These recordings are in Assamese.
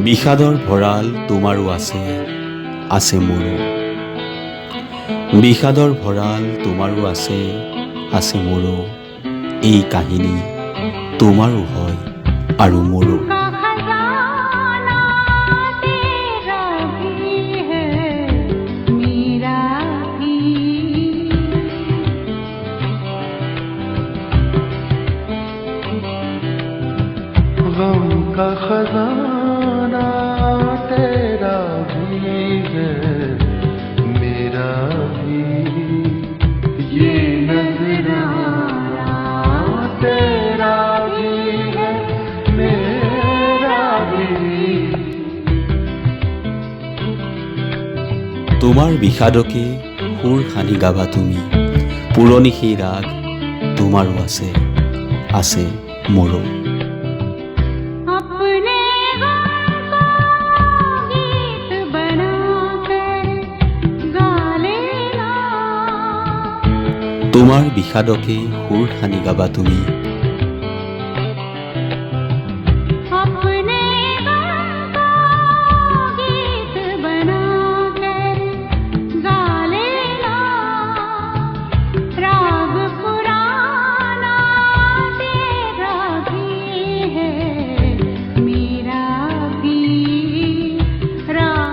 বিষাদৰ ভঁৰাল তোমাৰো আছে, আছে মোৰো। বিষাদৰ ভঁৰাল তোমাৰো আছে, আছে মোৰো। এই কাহিনী তোমাৰো হয় আৰু মোৰো। गम का खजाना तेरा भी है, मेरा भी। ये नजराना तेरा भी है, मेरा भी। তোমাৰ বিষাদকে সুৰ সানি গাবা তুমি, পুৰণি সেই ৰাগ তোমাৰো আছে, আছে মোৰো। তোমাৰ বিষাদকে সুৰ সানি গাবা তুমি,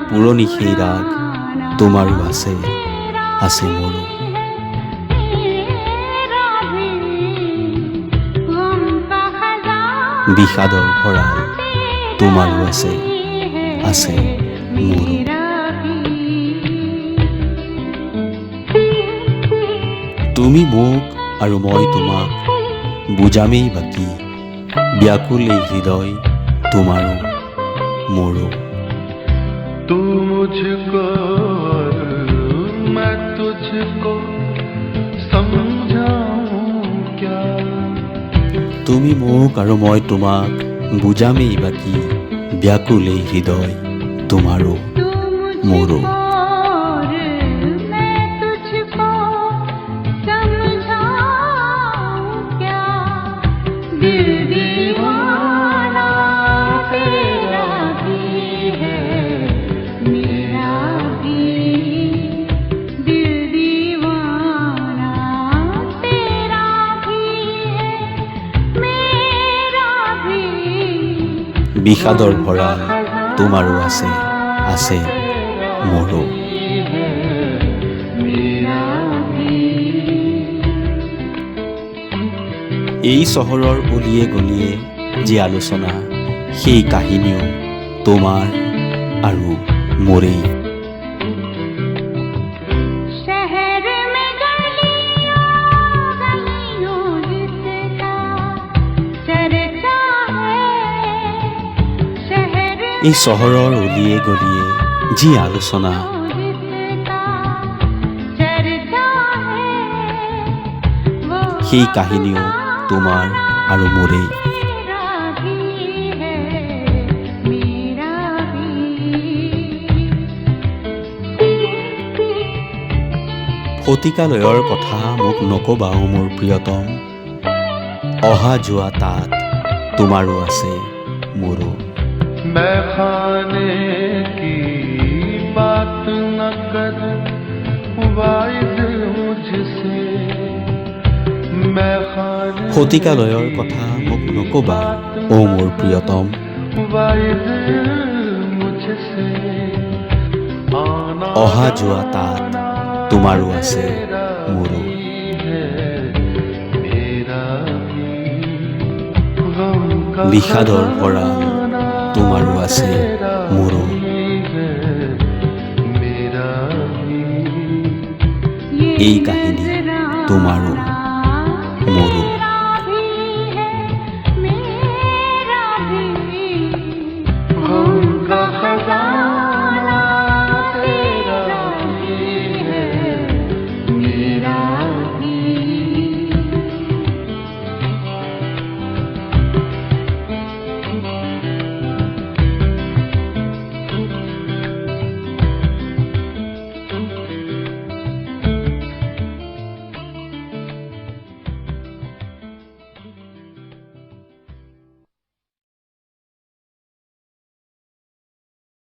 পুৰণি সেই ৰাগ তোমাৰো আছে, আছে মোৰো। বিষাদৰ ভঁৰাল তোমাৰো আছে, আছে মোৰো। তুমি মোক আৰু মই তোমাক বুজামেই বাকী, ব্যাকুল এই হৃদয় তোমাৰো মোৰো। तू मुझको और मैं तुझको समझाऊं क्या? তুমি মোক আৰু মই তোমাক বুজামেই বাকী, ব্যাকুল এই হৃদয় তোমাৰো মোৰো। বিষাদৰ ভঁৰাল তোমাৰো আছে, আছে মোৰো। এই চহৰৰ অলিয়ে গলিয়ে যি আলোচনা, সেই কাহিনীও তোমাৰ আৰু মোৰেই। এই চহৰৰ অলিয়ে গলিয়ে যি আলোচনা, সেই কাহিনীও তোমাৰ আৰু মোৰেই। শতিকালয়ৰ কথা মোক নকবাও মোৰ প্ৰিয়তম, অহা যোৱা তাত তোমাৰো আছে মোৰো। मैं खाने की बात न कर वाइद मुझसे, मैं खाने শতিকালয়ৰ কথা মোক নকবা অ মোৰ প্ৰিয়তম, वाइद मुझसे। অহা যোৱা তাত তোমাৰো আছে মোৰো। বিষাদৰ ভঁৰাল তোমাৰো আছে মোৰো। এই কাহিনী তোমাৰো